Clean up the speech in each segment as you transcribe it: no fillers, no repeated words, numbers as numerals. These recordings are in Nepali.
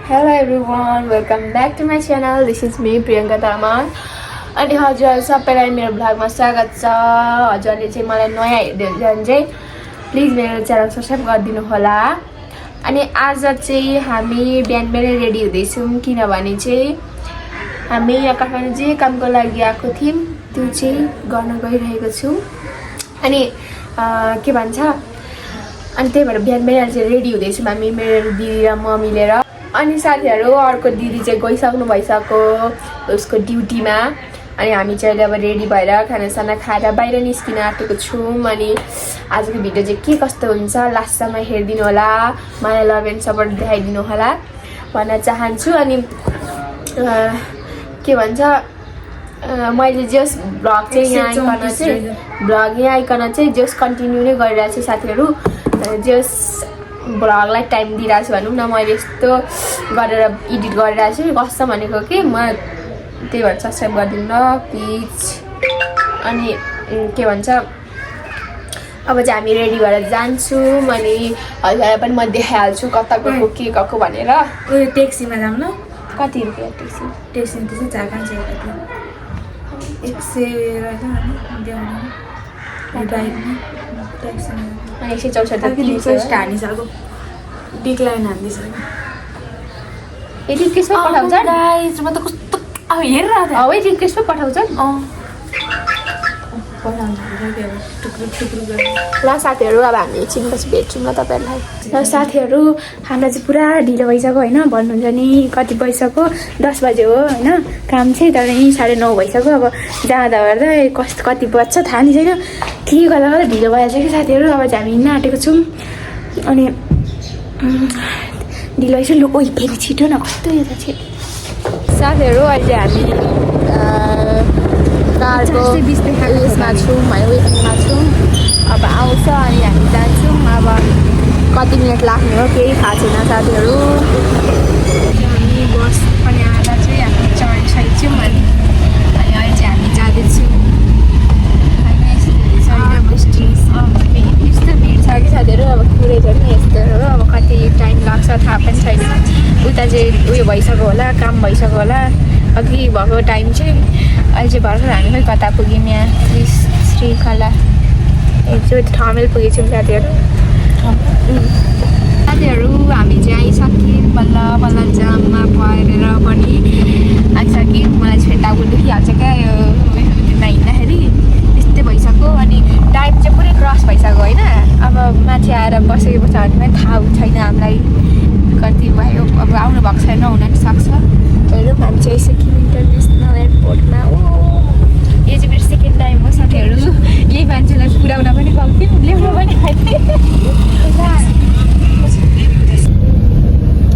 Hello everyone, welcome back to my channel. This is me Priyanka Taman. अनि हजुर सबैलाई मेरो भ्लगमा स्वागत छ। हजुरले चाहिँ मलाई नयाँ हेर्दै हुनुहुन्छ चाहिँ प्लिज मेरो च्यानल सब्स्क्राइब गरिदिनु होला। अनि आज चाहिँ हामी बिहान बिहानै रेडी हुँदैछौँ किनभने चाहिँ हामी यहाँ काठमाडौँ जे कामको लागि आएको थियौँ त्यो चाहिँ गर्न गइरहेको छौँ। अनि के भन्छ अनि त्यही भएर बिहान बिहान चाहिँ रेडी हुँदैछौँ हामी मेरो दिदी र म मिलेर। अनि साथीहरू अर्को दिदी चाहिँ गइसक्नु भइसक्यो उसको ड्युटीमा। अनि हामी चाहिँ अब रेडी भएर खानासाना खाएर बाहिर निस्किन आँटेको छौँ। अनि आजको भिडियो चाहिँ के कस्तो हुन्छ लास्टसम्म हेरिदिनु होला, मलाई लभ एन्ड सपोर्ट देखाइदिनु होला भन्न चाहन्छु। अनि के भन्छ मैले जस भ्लग चाहिँ यहाँ आइकन चाहिँ जस कन्टिन्यू नै गरिरहेको छु साथीहरू। जस भ्लगलाई टाइम दिइरहेको छु भनौँ न, मैले यस्तो गरेर एडिट गरिरहेको छु कस्तो भनेको कि म त्यही भएर सब्सक्राइब गरिदिनु न प्लिज। अनि के भन्छ अब चाहिँ हामी रेडी भएर जान्छौँ। अनि हजुरलाई पनि म देखाइहाल्छु कता गएको के गएको भनेर। उयो ट्याक्सीमा जाऊँ न। कति रुपियाँ ट्याक्सी? ट्याक्सीमा त्यसै 4-5 अनि 164 हानिसक्यो, डिक्लाइन हानिसक्यो। यदि केसमा पठाउँछ म त कस्तो हेरिरहेको थिएँ। हौ यदि केसमा पठाउँछ ल साथीहरू। अब हामी एकछिनपछि भेट्छौँ ल तपाईँहरूलाई। र साथीहरू हामीलाई चाहिँ पुरा ढिलो भइसक्यो होइन, भन्नुहुन्छ नि कति भइसक्यो 10 बजे हो होइन काम चाहिँ, तर यहीँ 9:30 भइसक्यो। अब जाँदा गर्दा कति बज्छ थाहा नि छैन, के गर्दा गर्दा ढिलो भइहाल्छ कि साथीहरू। अब चाहिँ हामी हिँड्न आँटेको छौँ। अनि ढिलो भइसक्यो लु ओइ फेरि छिटो न कस्तो यता छिटो। साथीहरू अहिले हामी कारको उयसमा छौँ वेटिङमा छौँ। अब आउँछ अनि हामी जान्छौँ। अब कति मिनट लाग्ने हो केही थाहा छैन साथीहरू। हामी बस पनि आएर चाहिँ हामी चढिसकेको अनि अहिले चाहिँ हामी जाँदैछौँ। यस्तो भिड छ कि साथीहरू, अब पुरै छ नि यस्तोहरू। अब कति टाइम लाग्छ थाहा पनि छैन। उता चाहिँ उयो भइसक्यो होला, काम भइसक्यो होला अघि भएको टाइम चाहिँ। अहिले चाहिँ भर्खर हामी खै कता पुग्यौँ, यहाँ श्रीकला एकचोटि ठमेल पुगेछौँ साथीहरू। साथीहरू हामी चाहिँ आइसक्यौँ बल्ल बल्ल जाममा परेर पनि आइसक्यौँ। मलाई चाहिँ टाउको दुखिहाल्छ क्या यो उयोमा हिँड्दाखेरि, यस्तै भइसक्यो। अनि टाइम चाहिँ पुरै क्रस भइसक्यो होइन। अब माथि आएर बसेको छ भने पनि थाहा छैन हामीलाई कति भयो। अब आउनु भएको छैन, हुन पनि सक्छ। हेरौँ हामी चाहिँ आइसक्यौँ इन्टरनेसनल एयरपोर्टमा। यो चाहिँ मेरो सेकेन्ड टाइम हो साथीहरू। यही मान्छेलाई पुऱ्याउन पनि पाउँथ्यौँ, ल्याउन पनि पाउँथ्यौँ।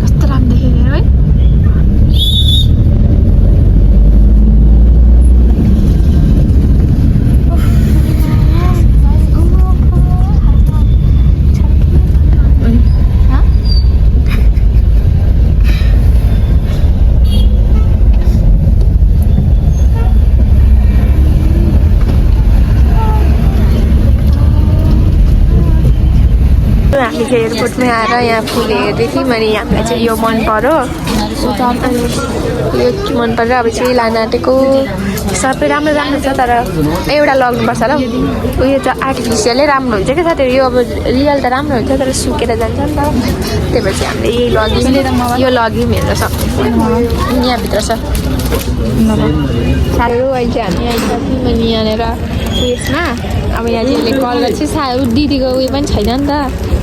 कस्तो राम्रो देखेको है। हामी चाहिँ एयरपोर्टमै आएर यहाँ फुल हेर्दै थियौँ। अनि हामीलाई चाहिँ यो मन पर्यो, यो मन परेर अब चाहिँ लान आँटेको। सबै राम्रो राम्रो छ तर एउटा लग्नुपर्छ होला। उयो त आर्टिफिसियलै राम्रो हुन्छ क्या साथीहरू, यो अब रियल त राम्रो हुन्छ तर सुकेर जान्छ नि त। त्यही भएर चाहिँ हामीले यही लग्यौँ, यो लग्यौँ हेर्न सक्छौँ। यहाँभित्र छ साथीहरू। अहिले चाहिँ हामी आइसक्यौँ अनि यहाँनिर उयसमा। अब यहाँ चाहिँ यसले कल गर्छ दिदीको उयो पनि छैन नि त,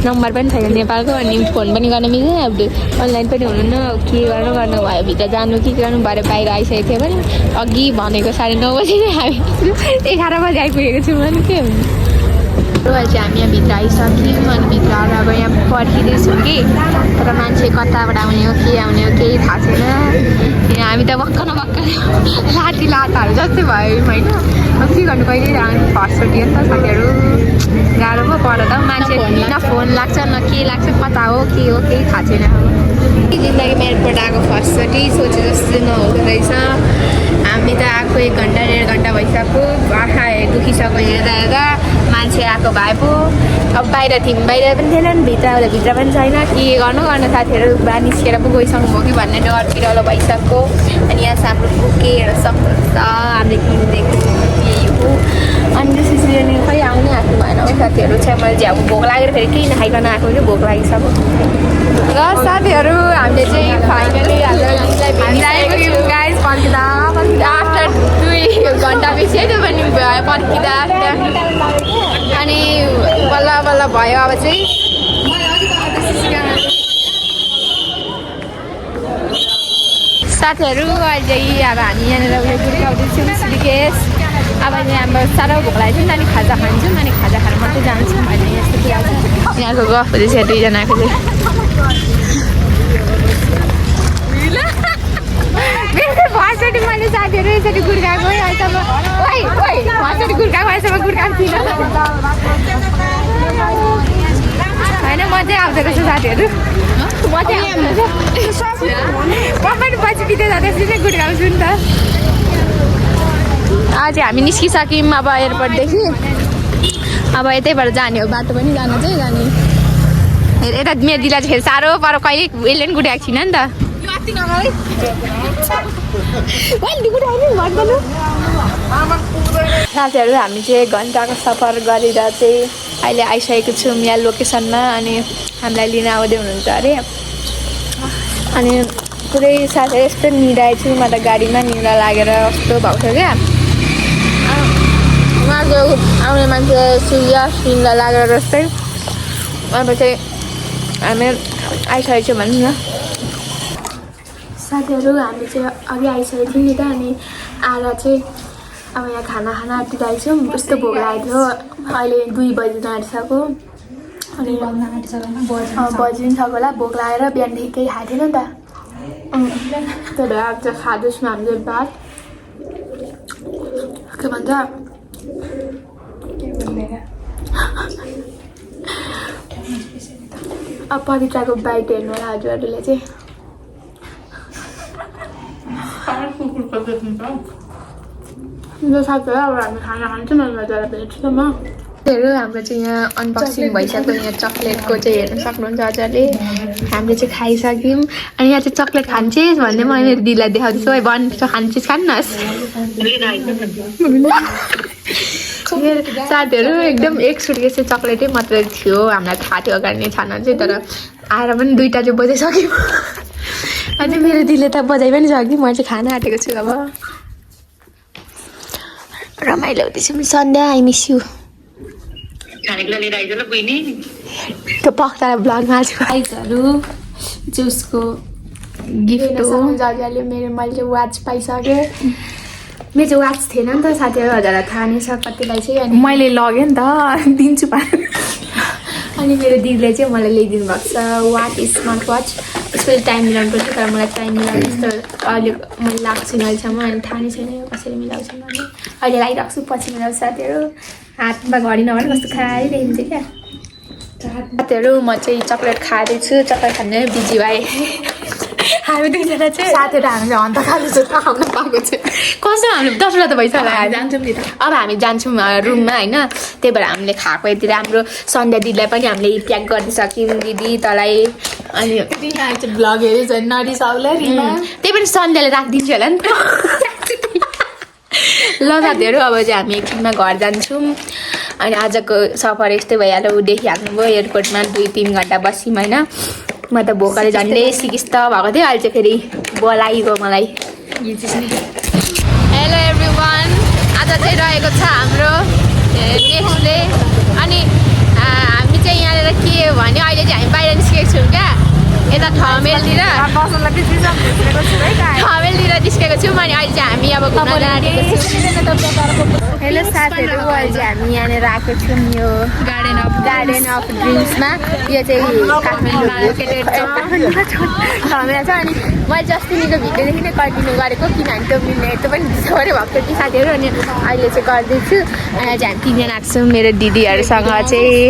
नम्बर पनि छैन नेपालको। अनि फोन पनि गर्न मिल्दैन, अब अनलाइन पनि हुनुहुन्न, के गर्नु भयो भित्र जानु के गर्नु भएर बाहिर आइसकेको थियो भने अघि भनेको 9:30 बजी नै हामी 11 बजी आइपुगेको छौँ। अनि के हुन्छ अहिले चाहिँ हामी यहाँभित्र आइसक्यौँ। अनि भित्र आएर अब यहाँ पर्खिँदैछौँ कि, तर मान्छे कताबाट आउने हो के आउने हो केही थाहा छैन। हामी त भक्क न भक्क लाटाहरू जस्तै भयो होइन। अब के गर्नु कहिले फर्स्टचोटि हो नि त साथीहरू, गाह्रो पो पर्यो त। मान्छे न फोन लाग्छ न के लाग्छ, कता हो केही थाहा छैन। जिन्दगीमा एयरपोर्ट आएको फर्स्टचोटि सोचे जस्तो नहुँदो रहेछ। हामी त चाहिँ आएको 1 घन्टा 1.5 घन्टा भइसक्यो। आँखा दुखिसक्यो हेर्दा हेर्दा मान्छे आएको भए पो। अब बाहिर थियौँ, बाहिर पनि थिएन, भित्र पनि छैन। के गर्नु साथीहरू बा निस्केर पो गइसक्नुभयो कि भन्ने डर पिरालो भइसक्यो। अनि यहाँ हाम्रो पुगेर सक्नुहुन्छ हामीले किनिदिएको यही हो। अनि त्यसपछि अनि खै आउनै आएको भएन हो साथीहरू चाहिँ। मैले चाहिँ अब भोक लागेर फेरि केही नखाइकन आएको कि भोक लागिसक्यो। र साथीहरू हामीले चाहिँ फाइनली आफ्टर 2 घन्टा पछि है त्यो पनि पर्खिँदा अनि बल्ल बल्ल भयो। अब चाहिँ साथीहरू अहिले चाहिँ अब हामी यहाँनिर उयो गुड्काउँदैछौँ सिलिकेस। अब यहाँ हाम्रो साह्रो भोक लागेको छ नि, अनि खाजा खान्छौँ, अनि खाजा खाएर मात्रै जान्छौँ भन्ने यस्तो कुरा छ। यहाँको गफ हुँदैछ दुईजनाको चाहिँ। फर्स्टचोटि मैले साथीहरू यसरी गुड्काएको है अहिलेसम्म। फर्स्टचोटि गुड्काएको अहिलेसम्म गुड्काएको थिइनँ होइन। मजै आउँदो रहेछ साथीहरू, मजै आउँदो रहेछ। म पनि पछि बित्दै जाँदैछु चाहिँ गुड्काउँछु नि त। आज हामी निस्किसक्यौँ अब एयरपोर्टदेखि। अब यतैबाट जाने हो, बाटो पनि जानु चाहिँ जाने। यता मेरो दिदीलाई चाहिँ फेरि साह्रो पर कहिले यसले पनि गुड्काएको छैन नि त। साथीहरू हामी चाहिँ 1 घन्टाको सफर गरेर चाहिँ अहिले आइसकेको छौँ यहाँ लोकेसनमा। अनि हामीलाई लिन आउँदै हुनुहुन्छ अरे। अनि पुरै साथीहरू यस्तो निदाएछु म त, गाडीमा निदा लागेर कस्तो भएको छ क्या। उहाँको आउने मान्छे सिरियस निदा लागेर जस्तै। अब चाहिँ हामी आइसकेको छौँ भनौँ न साथीहरू। हामी चाहिँ अघि आइसकेको थियौँ नि त। अनि आएर चाहिँ अब यहाँ खाना आँटिरहेको छौँ। यस्तो भोक लागेको थियो। अहिले 2 बजी आँटिसक्यो। अनि बजी पनि सक्यो होला। भोक लागेर बिहानदेखि केही खाएको थिएन नि त। त्यही भएर अब चाहिँ खाँदैछौँ हामीले भात। के भन्छ अब पवित्राको बाइक हेर्नु होला हजुरहरूले चाहिँ। साथीहरू अब हामी खाना खान्छौँ, मैले हजुरलाई भेट्छु म। हाम्रो चाहिँ यहाँ अनबक्सिङ भइसक्यो। यहाँ चक्लेटको चाहिँ हेर्न सक्नुहुन्छ हजुरले। हामीले चाहिँ खाइसक्यौँ। अनि यहाँ चाहिँ चक्लेट खान्छेस् भन्दै म मेरो दिदीलाई देखाउँदैछु। है भन्छ खान्छेस् खानुहोस्। साथीहरू एकदम 1 सुटकेस चाहिँ चक्लेटै मात्रै थियो। हामीलाई थाहा थियो अगाडि नै खाना चाहिँ, तर आएर पनि 2टा चाहिँ बजाइसक्यो। अनि मेरो दिदीले त बजाइ पनि सक्यो। म चाहिँ खाना आँटेको छु। अब रमाइलो हुँदैछ। सन्ध्या आई मिस यु। त्यो पक्का ब्लगमा प्राइजहरू चाहिँ उसको गिफ्ट हो। जजले मैले चाहिँ वाच पाइसकेँ। मेरो चाहिँ वाच थिएन नि त साथीहरू, हजुरलाई थाहा नै छ कतिलाई चाहिँ। अनि मैले लगेँ नि त, दिन्छु अनि मेरो दिदीले चाहिँ मलाई ल्याइदिनु भएको छ वाच, स्मार्ट वाच। उसको टाइम मिलाउनु पर्छ, तर मलाई टाइम मिलाउनु जस्तो अहिले मैले लाग्छु छैन अहिलेसम्म। अनि थाहा नै छैन यो कसरी मिलाउँछ भने। अहिले लगाइरहेको छु, पछि मिलाउँछु साथीहरू। हातमा घडी नभएर कस्तो खाइरहेको क्या साथीहरू। म चाहिँ चक्लेट खाँदैछु। चक्लेट खाने बिजी भए। हामी 2जना चाहिँ साथीहरू हामीले अन्त खाँदैछु खाउन पाएको छ। कस्तो हामीले 10 वटा त भइसक्यो। जान्छौँ नि त। अब हामी जान्छौँ रुममा होइन। त्यही भएर हामीले खाएको यति राम्रो। सन्ध्या दिदीलाई पनि हामीले प्याक गरिदिइसक्यौँ दिदी तँलाई। अनि ब्लग हेरेछ नरिसाउला रिमा। त्यही पनि सन्ध्याले राखिदिन्छु होला नि त। ल साथीहरू अब चाहिँ हामी एकछिनमा घर जान्छौँ। अनि आजको सफर यस्तै भइहाल्यो। ऊ देखिहाल्नुभयो एयरपोर्टमा 2-3 घन्टा बस्यौँ होइन। म त भोकले झन्डै सिकिस्त भएको थियो। अहिले चाहिँ फेरि बोलाइगयो मलाई। हेलो एभ्रिवान, आज चाहिँ रहेको छ हाम्रो नेक्स्ट डे। अनि हामी चाहिँ यहाँनिर के हो भने अहिले चाहिँ हामी बाहिर निस्केको छौँ क्या। यता ठमेलतिर निस्केको छौँ। अनि अहिले चाहिँ हामी अब घुम्न लागेको छौँ। हेलो साथीहरू, अहिले चाहिँ हामी यहाँनिर आएको छौँ यो गार्डन अफ ड्रिम्समा। यो चाहिँ काठमाडौँ लोकेटेड छ। अनि मैले जस्तिनीको भिडियोदेखि नै कन्टिन्यू गरेको, किनभने त्यो मिनेट पनि थोरै भएको कि साथीहरू। अनि अहिले चाहिँ गर्दैछु। अहिले चाहिँ हामी 3जना आएको छौँ मेरो दिदीहरूसँग चाहिँ।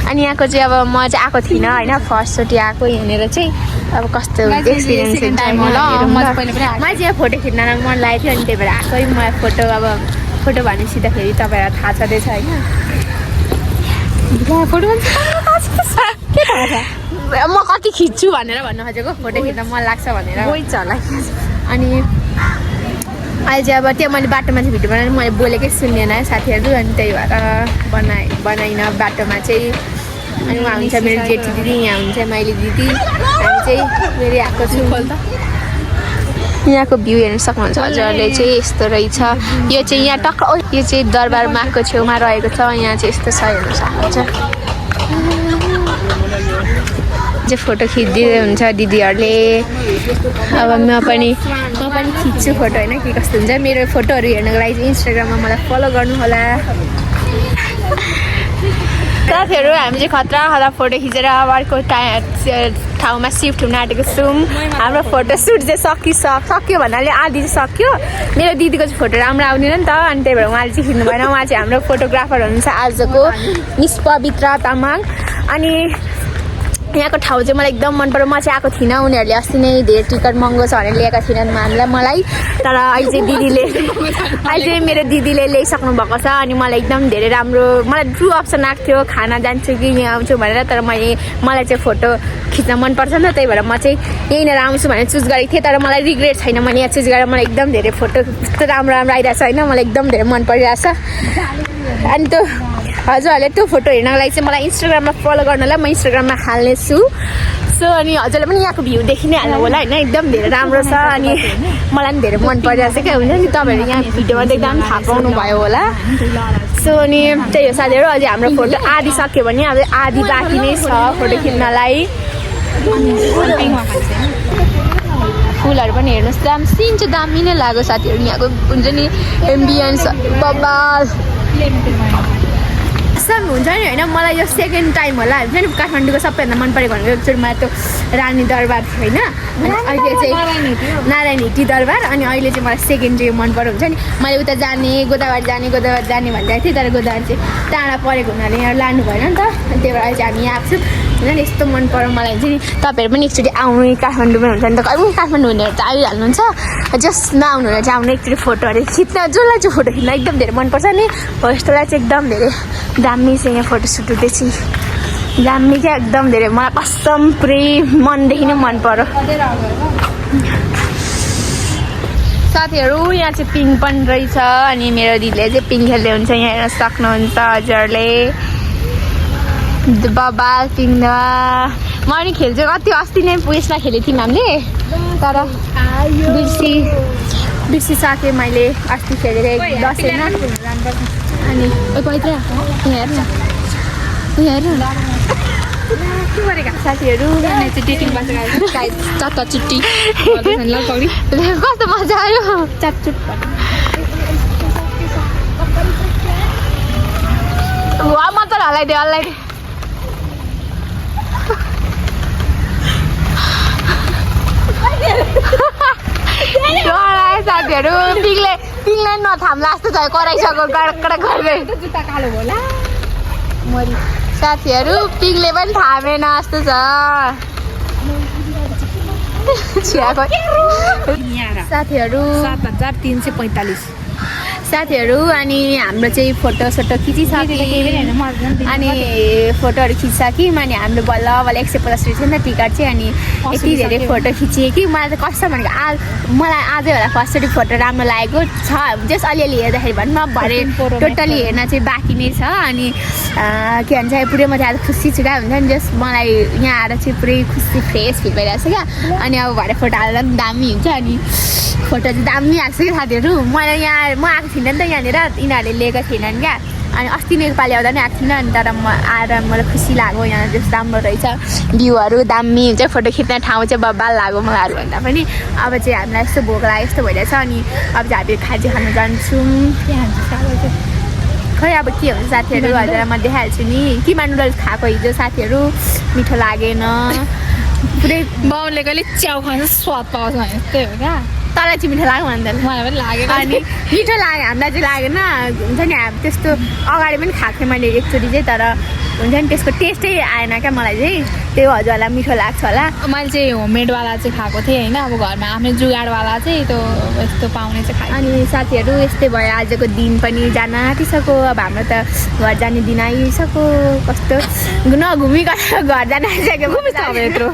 अनि यहाँको चाहिँ अब म चाहिँ आएको थिइनँ होइन फर्स्टचोटि आएको हेरेर चाहिँ अब कस्तो एक्सपिरियन्स हुन्छ मलाई चाहिँ यहाँ फोटो खिच्न मन लागेको थियो अनि त्यही भएर आएकै मलाई फोटो भनिसिँदाखेरि तपाईँहरूलाई थाहा छँदैछ होइन म कति खिच्छु भनेर भन्नु खोजेको फोटो खिच्न मन लाग्छ भनेर अनि अहिले चाहिँ अब त्यो मैले बाटोमा चाहिँ भिडियो बनाएर मैले बोलेकै सुन्नेन साथीहरू अनि त्यही भएर बनाइन बाटोमा चाहिँ अनि उहाँ हुन्छ मेरो जेठी दिदी यहाँ हुन्छ मैले दिदी हामी चाहिँ फेरि आएको छु यहाँको भ्यू हेर्न सक्नुहुन्छ हजुरहरूले चाहिँ यस्तो रहेछ यो चाहिँ यहाँ टक्क यो चाहिँ दरबार मागको छेउमा रहेको छ यहाँ चाहिँ यस्तो छ हेर्न सक्नुहुन्छ चाहिँ फोटो खिचिदिँदै हुन्छ दिदीहरूले अब म पनि खिच्छु फोटो होइन के कस्तो हुन्छ मेरो फोटोहरू हेर्नको लागि चाहिँ इन्स्टाग्राममा मलाई फलो गर्नु होला साथीहरू हामी चाहिँ खतरा फोटो खिचेर अर्को ठाउँमा सिफ्ट हुन आँटेको छौँ हाम्रो फोटो सुट चाहिँ सक्यो भन्नाले आधी चाहिँ सक्यो मेरो दिदीको चाहिँ फोटो राम्रो आउँदैन नि त अनि त्यही भएर उहाँले चाहिँ खिच्नु भएन उहाँ चाहिँ हाम्रो फोटोग्राफर हुनुहुन्छ आजको मिस पवित्र तामाङ अनि यहाँको ठाउँ चाहिँ मलाई एकदम मन पर्यो म चाहिँ आएको थिइनँ उनीहरूले अस्ति नै धेरै टिकट महँगो छ भनेर ल्याएका थिएनन् मलाई तर अहिले चाहिँ मेरो दिदीले ल्याइसक्नु भएको छ अनि मलाई एकदम धेरै राम्रो मलाई ट्रु अप्सन आएको थियो खाना जान्छु कि यहाँ आउँछु भनेर तर मलाई चाहिँ फोटो खिच्न मनपर्छ नि त त्यही भएर म चाहिँ यहीँनिर आउँछु भनेर चुज गरेको थिएँ तर मलाई रिग्रेट छैन मैले यहाँ चुज गरेर मलाई एकदम धेरै फोटो कस्तो राम्रो आइरहेछ होइन मलाई एकदम धेरै मन परिरहेछ अनि त्यो हजुरहरूले त्यो फोटो हेर्नको लागि चाहिँ मलाई इन्स्टाग्राममा फलो गर्नलाई म इन्स्टाग्राममा हाल्नेछु सो अनि हजुरले पनि यहाँको भ्यू देखि नै हाल्नु होला होइन एकदम धेरै राम्रो छ अनि मलाई पनि धेरै मन परिरहेको छ क्या हुन्छ नि तपाईँहरू यहाँ भिडियोमा देख्दा पनि थाहा पाउनु भयो होला सो अनि त्यही हो साथीहरू अझै हाम्रो फोटो आधी सक्यो भने अब आधी बाँकी नै छ फोटो खिच्नलाई फुलहरू पनि हेर्नुहोस् सीन चाहिँ दामी नै लाग्यो साथीहरू यहाँको हुन्छ नि एम्बियन्स बब्बाल हुन्छ नि होइन मलाई यो सेकेन्ड टाइम होला हुन्छ नि काठमाडौँको सबैभन्दा मन परेको भनेको एकचोटि मलाई त्यो रानी दरबार थियो होइन अहिले चाहिँ नारायण हिटी दरबार अनि अहिले चाहिँ मलाई सेकेन्ड चाहिँ मन पऱ्यो हुन्छ नि मैले उता जाने गोदावरी जाने भनिरहेको थिएँ तर गोदावरी चाहिँ टाढा परेको हुनाले यहाँ लानु भएन नि त अनि त्यही भएर अहिले चाहिँ हामी यहाँ आएको छौँ हुन्छ नि यस्तो मन पऱ्यो मलाई हुन्छ नि तपाईँहरू पनि एकचोटि आउनु काठमाडौँमा हुन्छ नि त कहिले काठमाडौँ हुनेहरू त आइहाल्नुहुन्छ जस्ट नआउनु चाहिँ आउनु एकचोटि फोटोहरू खिच्न जसलाई चाहिँ फोटो खिच्न एकदम धेरै मनपर्छ नि हो यस्तोलाई चाहिँ एकदम धेरै दामी चाहिँ यहाँ फोटोसुट हुँदैछ दामी क्या एकदम धेरै मलाई कसम पुरै मनदेखि नै मन पर्यो साथीहरू यहाँ चाहिँ पिङ पनि रहेछ अनि मेरो दिदीले चाहिँ पिङ खेल्दै हुन्छ यहाँ हेर्न सक्नुहुन्छ हजुरहरूले बबाल पिङ म पनि खेल्छु कति अस्ति नै उयसमा खेलेको थियौँ हामीले तर बिर्सिसकेँ मैले अस्ति खेलेर दसैँमा अनि साथीहरू चट्टी कस्तो मजा आयो चाटचुट मात्र हल्लाइदियो साथीहरू पिङले नथाम्ला जस्तो छ कराइसक्यो गर्दै साथीहरू पिङले पनि थामेन जस्तो छ साथीहरू 7345 साथीहरू अनि हाम्रो चाहिँ फोटोसोटो खिचिसक्यो अनि फोटोहरू खिचिसक्यो अनि हाम्रो बल्ल 150 रुपियाँ छ नि त टिकट चाहिँ अनि यति धेरै फोटो खिचेँ कि मलाई त कस्तो भनेको मलाई आजै होला फर्स्टचोटि फोटो राम्रो लागेको छ जस्ट अलिअलि हेर्दाखेरि भनौँ न भरे टोटली हेर्न चाहिँ बाँकी नै छ अनि के भन्छ पुरै म चाहिँ आज खुसी छु क्या हुन्छ नि जस्ट मलाई यहाँ आएर चाहिँ पुरै खुसी फ्रेस फिल भइरहेको छ क्या अनि अब भरे फोटो हाल्दा पनि दामी हुन्छ अनि फोटो चाहिँ दामी आएको छ क्या साथीहरू मलाई यहाँ म आएको थिइनँ नि त यहाँनिर यिनीहरूले लिएको थिएनन् क्या अनि अस्ति नेपाली आउँदा नि आएको थिइनँ अनि तर म आएर मलाई खुसी लाग्यो यहाँ जस्तो राम्रो रहेछ भ्यूहरू दामी हुन्छ फोटो खिच्ने ठाउँ चाहिँ बब्बाल लाग्यो मलाई भन्दा पनि अब चाहिँ हामीलाई यस्तो भोक लाग्यो यस्तो भइरहेछ अनि अब चाहिँ हामी खाजा खानु जान्छौँ खै अब के हुन्छ साथीहरू हजुर म देखाइहाल्छु नि किमा नुडल्स खाएको हिजो साथीहरू मिठो लागेन पुरै बाउले कहिले च्याउ खान्छ स्वाद पाउँछ भने त्यही हो क्या तँलाई चाहिँ मिठो लाग्यो भन्दैन मलाई पनि लागेन अनि मिठो लाग्यो हामीलाई चाहिँ लागेन हुन्छ नि अब त्यस्तो अगाडि पनि खाएको थिएँ मैले एकचोटि चाहिँ तर हुन्छ नि त्यसको टेस्टै आएन क्या मलाई चाहिँ त्यो हजुरलाई मिठो लाग्छ होला मैले चाहिँ होममेडवाला चाहिँ खाएको थिएँ होइन अब घरमा आफ्नै जुगाडवाला चाहिँ त्यो यस्तो पाउने चाहिँ खाएँ अनि साथीहरू यस्तै भयो आजको दिन पनि जान आँटिसक्यो अब हाम्रो त घर जाने दिन आइसक्यो कस्तो नघुमिकन घर जान आइसक्यो अब यत्रो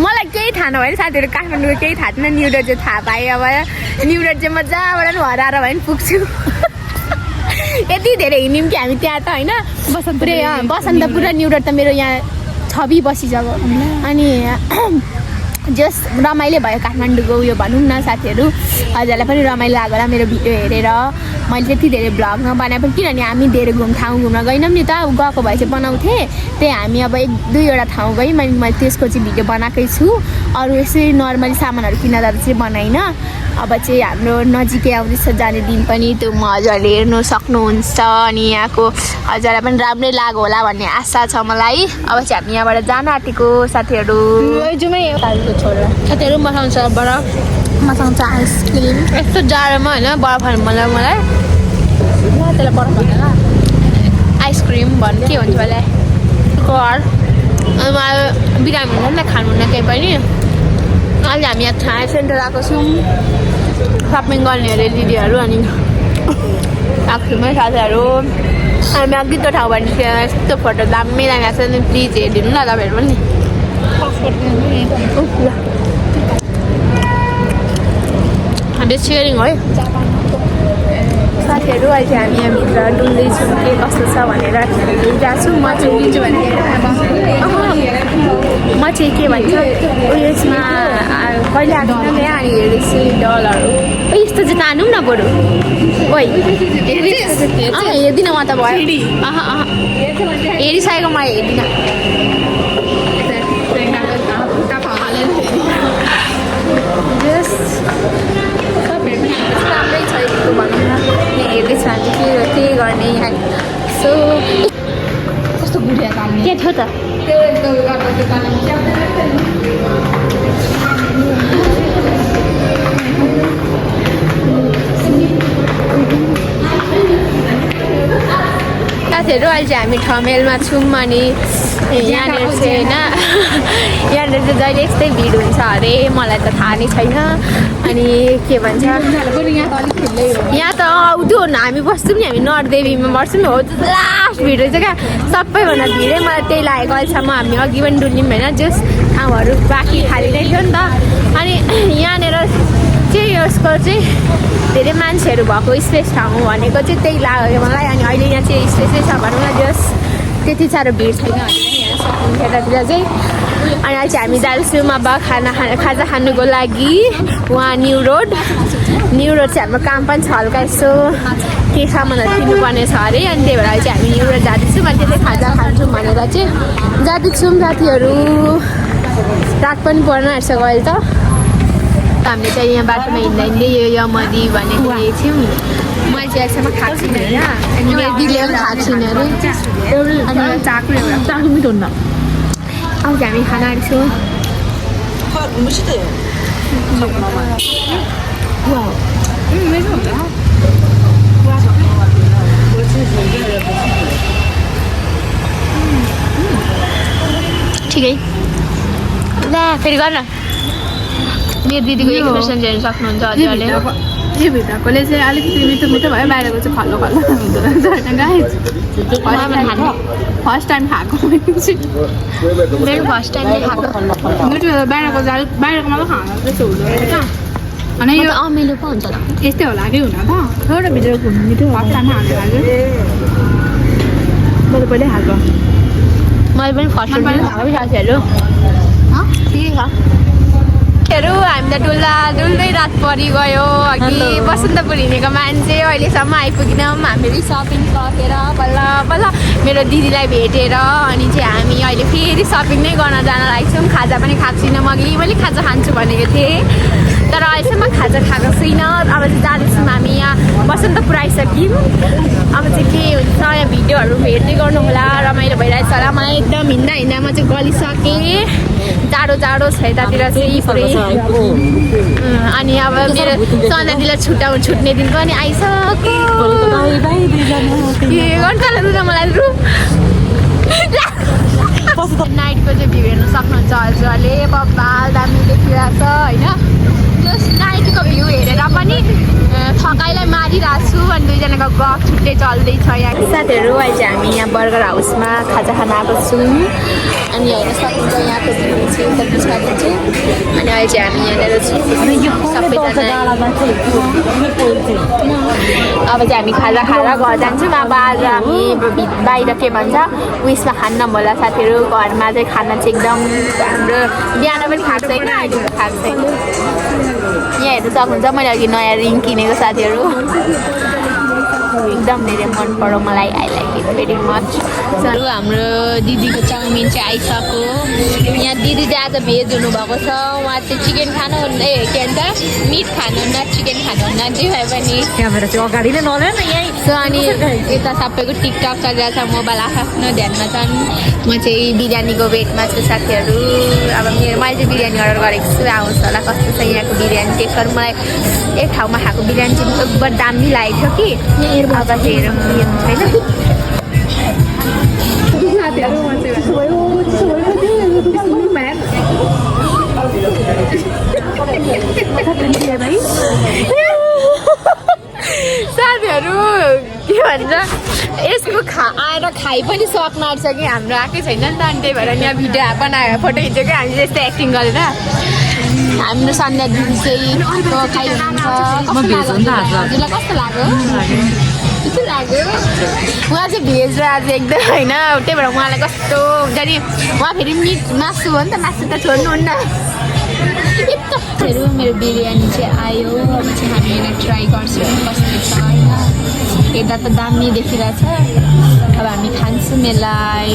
मलाई केही थाहा नभयो साथीहरू काठमाडौँको केही थाहा थिएन न्यु रोड चाहिँ थाहा पाएँ अब न्यु रोड चाहिँ मजाबाट हराएर भयो भने पुग्छु यति धेरै हिँड्यौँ कि हामी त्यहाँ त होइन बसन्तपुर र न्यु रोड त मेरो यहाँ छवि बसिसक्यो अनि जस रमाइलो भयो काठमाडौँको उयो भनौँ न साथीहरू हजुरलाई पनि रमाइलो लाग्यो होला मेरो भिडियो हेरेर मैले त्यति धेरै भ्लग नबनाए पनि किनभने हामी धेरै ठाउँ घुम्न गएनौँ नि त गएको भए चाहिँ बनाउँथेँ त्यही हामी अब 1-2वटा ठाउँ गयौँ मैले त्यसको चाहिँ भिडियो बनाएकै छु अरू यसै नर्मली सामानहरू किन्दा चाहिँ बनाइनँ अब चाहिँ हाम्रो नजिकै आउँदैछ जाने दिन पनि त्यो हजुरले हेर्नु सक्नुहुन्छ अनि यहाँको हजुरलाई पनि राम्रै लाग्यो होला भन्ने आशा छ मलाई अब चाहिँ हामी यहाँबाट जान आँटेको साथीहरू साथीहरू मसाउँछ बरफ मसाउँछ आइसक्रिम यस्तो जाडोमा होइन बरफ खानु मलाई त्यसलाई बरफ भन्छ आइसक्रिम भन्नु के हुन्छ मलाई घर अनि मलाई बिरामी हुन्छ नि त खानु हुन्न केही पनि अहिले हामी यहाँ थाहा सेन्टर आएको छौँ सपिङ गर्ने अरे दिदीहरू अनि आएको छौँ है साथीहरू हामी अघि त्यो ठाउँ भने यस्तो फोटो दामी दामी आएको छ नि प्लिज हेरिदिनु न तपाईँहरू पनि हामी सेयरिङ है साथीहरू अहिले चाहिँ हामी यहाँभित्र डुल्दैछौँ के कस्तो छ भनेर हेरिरहेको छु म चाहिँ के भन्छ उयसमा कहिले आएको थिएन यहाँ अनि हेर्दैछु डलहरू यस्तो चाहिँ तानौँ न बरु ओइ हेर्दिनँ म त भयो हेरिसकेको म हेर्दिनँ राम्रै छ यस्तो भनौँ न हेर्दैछु हामी के गर्ने यहाँ सो कस्तो बुढिया ताल्ने के थियो त साथीहरू अहिले चाहिँ हामी ठमेलमा छौँ अनि यहाँनिर चाहिँ होइन यहाँनिर चाहिँ जहिले यस्तै भिड हुन्छ अरे मलाई त थाहा नै छैन अनि के भन्छ यहाँ त आउँदो हामी बस्छौँ नि हामी नरदेवीमा बस्छौँ हो लास्ट भिड रहेछ क्या सबैभन्दा भिडै मलाई त्यही लागेको अहिलेसम्म हामी अघि पनि डुल्यौँ होइन जस ठाउँहरू बाँकी खाली नै थियो नि त अनि यहाँनिर चाहिँ यसको चाहिँ धेरै मान्छेहरू भएको स्पेस ठाउँ भनेको चाहिँ त्यही लाग्यो मलाई अनि अहिले यहाँ चाहिँ स्पेसै छ भनौँ न जस त्यति साह्रो भिड छैन यहाँ सक्नुहुन्छ यतातिर चाहिँ अनि अहिले चाहिँ हामी जान्छौँ अब खाजा खानुको लागि उहाँ न्यु रोड चाहिँ हाम्रो काम पनि छ हल्का यसो के सामानहरू किन्नुपर्ने छ अरे अनि त्यही भएर चाहिँ हामी न्यु रोड जाँदैछौँ अनि त्यसै खाजा खान्छौँ भनेर चाहिँ जाँदैछौँ साथीहरू रात पनि पर्न आँटिसक्यो अहिले त हामीले चाहिँ यहाँ बाटोमा हिँड्दा हिँड्दै यो यमदी भनेको थियौँ मैले चाहिँ अहिलेसम्म खाएको छुइनँ होइन अनि मेरो दिदीले पनि खाएको छुइनँ अरे अनि चाकु मिठो हुन्न अब चाहिँ हामी खाना आँट्छौँ ठिकै ल फेरि गर न मेरो दिदीको एक्सप्रेसन हेर्नु सक्नुहुन्छ हजुरले यो भित्रकोले चाहिँ अलिकति मिठो मिठो भयो बाहिरको चाहिँ खल्लो खल्लो हुँदो रहेछ फर्स्ट टाइम खाएको मेरो फर्स्ट टाइम खाएको मिठो बाहिरको बाहिरको मात्रै खानु त्यस्तो हुँदो रहेछ अनि यो अमिलो पो हुन्छ त यस्तै होला कि हुन त एउटा भित्र मिठो फर्स्ट टाइम खानु लाग्यो मैले पहिल्यै खाएको मैले पनि फर्स्ट टाइम खाएको साथीहरू ठिकै छ हामी त डुल्दै रात परिगयो अघि बसन्तपुर हिँडेको मान्छे अहिलेसम्म आइपुगिनौँ हामीले सपिङ सकेर बल्ल बल्ल मेरो दिदीलाई भेटेर अनि चाहिँ हामी अहिले फेरि सपिङ नै गर्न जान लागेछौँ खाजा पनि खाएको छुइनँ मैले खाजा खान्छु भनेको थिएँ तर अहिलेसम्म खाजा खाएको छुइनँ अब चाहिँ जाँदैछौँ हामी यहाँ बसन्तपुर आइसक्यौँ अब चाहिँ के हुन्छ यहाँ भिडियोहरू हेर्दै गर्नु होला रमाइलो भइरहेछ होला मलाई एकदम हिँड्दा म चाहिँ गलिसकेँ जाडो जाडो छ यतातिर चाहिँ पुरै अनि अब मेरो सन्ध्यादिलाई छुट्ने दिन पनि आइसक्यो गर्छ मलाई नाइटको चाहिँ भ्यू हेर्नु सक्नुहुन्छ हजुरले बब्बाल दामी देखिरहेछ होइन त्यो नाइटको भ्यू हेरेर पनि थकाइलाई मारिरहेको छु अनि दुईजनाको गफ छुट्टै चल्दैछ यहाँ साथीहरू अहिले चाहिँ हामी यहाँ बर्गर हाउसमा खाजा खान आएको छौँ अनि हेर्न सक्नुहुन्छ यहाँको भ्यू चाहिँ उत्तर पछाडि चाहिँ अनि अहिले चाहिँ हामी यहाँनिर छौँ सबैजना अब चाहिँ हामी खाजा खाएर घर जान्छौँ अब आज हामी बाहिर के भन्छ उयसमा खान्न होला साथीहरू घरमा चाहिँ खाना चाहिँ एकदम हाम्रो बिहान पनि खाएको छैन अहिले पनि खाएको छैन यहाँ हेर्नु सक्नुहुन्छ मैले अघि नयाँ रिङ किनेको साथीहरू एकदम धेरै मन पर्यो मलाई I like it very much हाम्रो दिदीको चाउमिन चाहिँ आइसक्यो यहाँ दिदी चाहिँ आज भेज हुनुभएको छ उहाँ चाहिँ चिकन खानुहुन्न के भन्छ मिट खानुहुन्न चिकन खानुहुन्न जे भए पनि क्यामेरा चाहिँ अगाडि नै नल्याउ न यहीँ सो अनि यता सबैको टिकटक चलिरहेको छ मोबाइल आफ्नो ध्यानमा छन् म चाहिँ बिरयानीको वेटमा छु साथीहरू अब मैले चाहिँ बिरयानी अर्डर गरेको छु आउँछ होला कस्तो छ यहाँको बिरयानी टेस्ट गर्नु मलाई एक ठाउँमा खाएको बिरयानी चाहिँ एकदम दामी लागेको थियो कि अब हेरौँ छैन साथीहरू के भन्छ यसको आएर खाइ पनि सक्नु आँट्छ कि हाम्रो आएकै छैन नि त अनि त्यही भएर यहाँ भिडियो बनायो फोटो खिचेको हामी त्यस्तो एक्टिङ गरेर हाम्रो सन्ध्या दिदी चाहिँ खाइनुहुन्छ हजुरलाई कस्तो लाग्यो कस्तो लाग्यो उहाँ चाहिँ भेज र आज एकदम होइन त्यही भएर उहाँलाई कस्तो हुन्छ नि उहाँ फेरि मिट मासु हो नि त मासु त छोड्नुहुन्न मेरो बिरयानी चाहिँ आयो अब चाहिँ हामी यसलाई ट्राई गर्छौँ कस्तो छ होइन यता त दामी देखिरहेछ अब हामी खान्छौँ यसलाई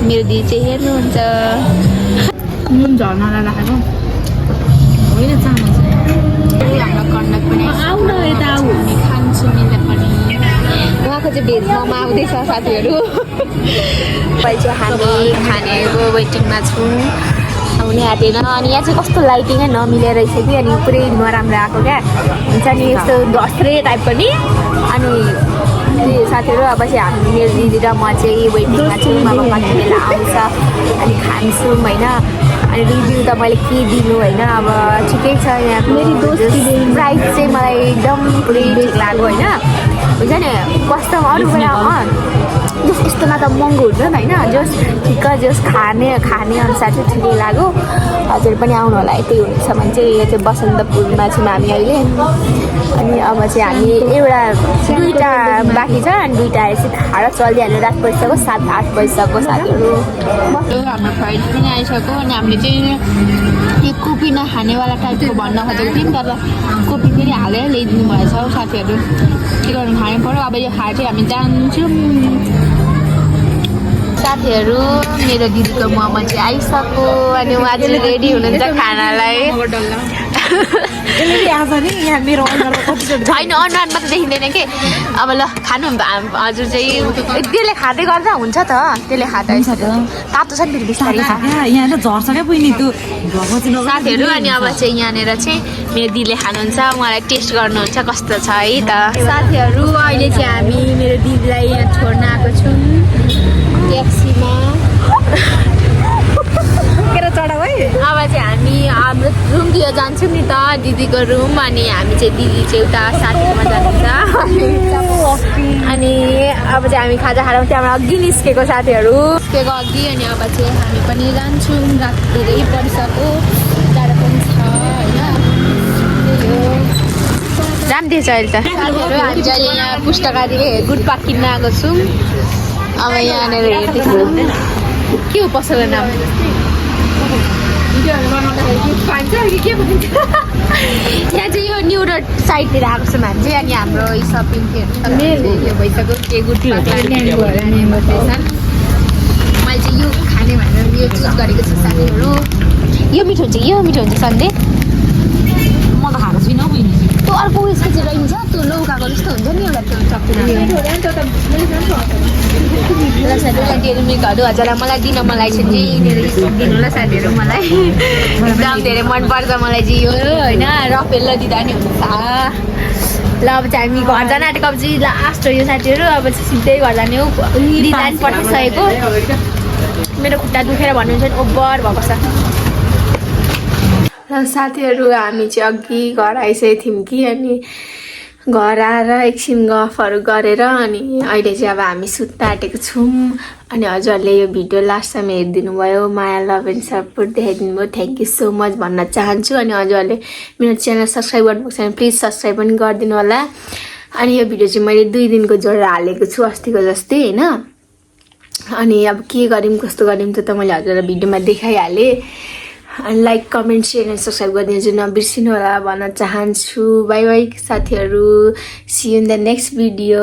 मेरो दिदी चाहिँ हेर्नुहुन्छ नुन झर्नलाई राखेको होइन चामल हाम्रो कर्नक पनि आउन यता आऊ हामी खान्छौँ यसलाई पनि उहाँको चाहिँ भेज मोमो आउँदैछ साथीहरू अहिले चाहिँ हामी खानेको वेटिङमा छौँ आउने आँटेन अनि यहाँ चाहिँ कस्तो लाइटिङै नमिलेर रहेछ कि अनि पुरै नराम्रो आएको क्या हुन्छ नि यस्तो धस्रे टाइप पनि अनि साथीहरू अब चाहिँ हामी मेरो दिदी र म चाहिँ वेटिङमा छौँ अब कति बेला आउँछ अनि खान्छौँ होइन अनि रिभ्यू त मैले के दिनु होइन अब ठिकै छ यहाँको प्राइस चाहिँ मलाई एकदम पुरै ठिक लाग्यो होइन हुन्छ नि कस्तो अरू बेला जस यस्तोमा त महँगो हुन्छ नि होइन जस ठिक्क जस खाने अनुसार चाहिँ ठिकै लाग्यो हजुर पनि आउनु होला यतै हुनेछ भने चाहिँ यो चाहिँ बसन्तपुरमा छौँ हामी अहिले अनि अब चाहिँ हामी दुईवटा बाँकी छ अनि दुईवटा चाहिँ खाएर चलिहाल्यो रात बजिसक्यो 7-8 बजिसक्यो साथीहरू हाम्रो फ्राइड पनि आइसक्यो अनि हामीले चाहिँ यो कोपी नखानेवाला टाइपको भन्न खोजेको थियौँ तर कोपी फेरि हालेर ल्याइदिनु भएछ हौ साथीहरू के गर्नु खानु पऱ्यो अब यो खाएर चाहिँ हामी जान्छौँ साथीहरू मेरो दिदीको मोमो चाहिँ आइसक्यो अनि उहाँ चाहिँ रेडी हुनुहुन्छ खानालाई छैन अनुहारमा त देखिँदैन कि अब ल खानु हजुर चाहिँ त्यसले खाँदै गर्दा हुन्छ त त्यसले खाँदा तातो छ नि फेरि बिस्तारै साथीहरू अनि अब चाहिँ यहाँनिर चाहिँ मेरो दिदीले खानुहुन्छ उहाँलाई टेस्ट गर्नुहुन्छ कस्तो छ है त साथीहरू अहिले चाहिँ हामी मेरो दिदीलाई यहाँ छोड्न आएको छौँ ट्याक्सीमा अब चाहिँ हामी हाम्रो रुमतिर जान्छौँ नि त दिदीको रुम अनि हामी चाहिँ दिदी चाहिँ उता साथीकोमा जानुहुन्छ अनि अब चाहिँ हामी खाजा खाएर त्यहाँबाट अघि निस्केको साथीहरू निस्केको अघि अनि अब चाहिँ हामी पनि जान्छौँ रात धेरै परिसक्यो टाढो पनि छ होइन राम्रै छ अहिले त साथीहरू हामी चाहिँ यहाँ पुस्तकालय गुटपाक किन्न आएको छौँ अब यहाँनिर हेर्दैछौँ के हो पसलको नाम यहाँ चाहिँ यो न्यु रोड साइडतिर आएको छौँ हामी चाहिँ अनि हाम्रो सपिङ यो भइसक्यो के गुटपाक मैले चाहिँ यो खाने भनेर यो चुज गरेको छु साथीहरू यो मिठो हुन्छ सन्डे म त खाएको छुइनँ तँ त्यो अर्को उयसको चाहिँ रहन्छ त्यो लौकाको जस्तो हुन्छ नि एउटा त्यो ल साथीहरूलाई डेरी मिल्कहरू हजुरलाई मलाई दिन मलाई चाहिँ दिनु होला साथीहरू मलाई एकदम धेरै मनपर्छ मलाई चाहिँ यो होइन रफेल दिँदा नि हुन्छ ल अब चाहिँ हामी घर जान आँटेको अब चाहिँ लास्ट हो यो साथीहरू अब चाहिँ सिधै घर जाने हो डिजाइन पठाइसकेको मेरो खुट्टा दुखेर भन्नुहुन्छ नि ओभर भएको छ र साथीहरू हामी चाहिँ अघि घर आइसकेको थियौँ कि अनि घर आएर एकछिन गफहरू गरेर अनि अहिले चाहिँ अब हामी सुत्न आँटेको छौँ अनि हजुरहरूले यो भिडियो लास्टसम्म हेरिदिनु भयो माया लभ एन्ड सपोर्ट देखाइदिनु भयो थ्याङ्क यू सो मच भन्न चाहन्छु अनि हजुरहरूले मेरो च्यानल सब्सक्राइब गर्नुभएको छैन प्लिज सब्सक्राइब पनि गरिदिनु होला अनि यो भिडियो चाहिँ मैले 2 दिनको जोडेर हालेको छु अस्तिको जस्तै होइन अनि अब के गऱ्यौँ कस्तो गऱ्यौँ त्यो त मैले हजुरलाई भिडियोमा देखाइहालेँ अनि like comment share and subscribe गरिदिनु चाहिँ नबिर्सिनु होला भन्न चाहन्छु बाई बाई साथीहरू see you in the next video